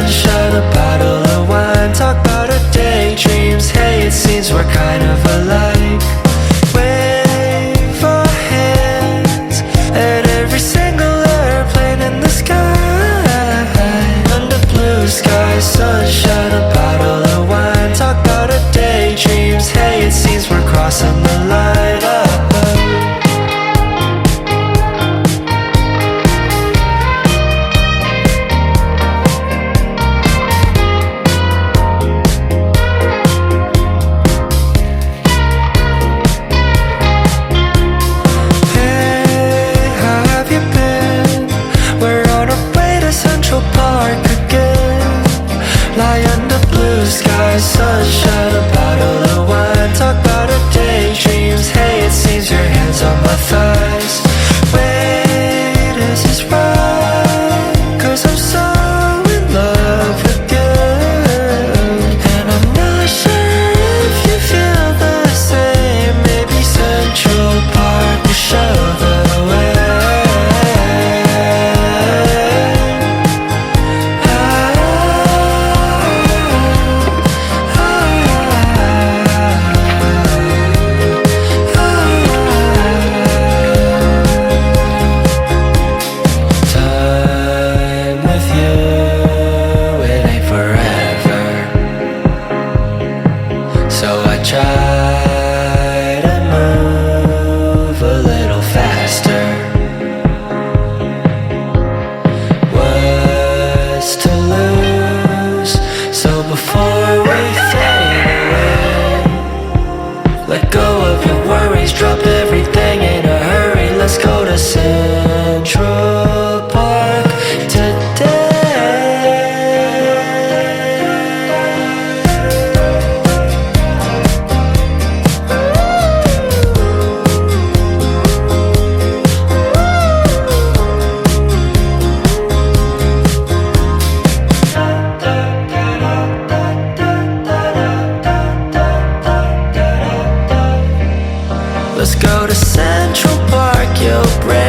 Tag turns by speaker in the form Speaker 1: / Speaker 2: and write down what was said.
Speaker 1: sunshine, a bottle of wine. Talk about our daydreams, hey, it seems we're kind of alike. Wave our hands at every single airplane in the sky. Under blue skies, sunshine, a bottle of wine. Talk about our daydreams, hey, it seems we're crossing the line. Sunshine, a bottle of wine. Talk about our daydreams, hey, it seems your hands on my thighs. Wait, is this right? 'Cause I'm so in love with you, and I'm not sure if you feel the same. Maybe Central Park will show the way. So I try to move a little faster. What's to lose? So before we fade away, let go of your worries, drop everything in a hurry. Let's go to Central Park today. Let's go to Central Park, you'll break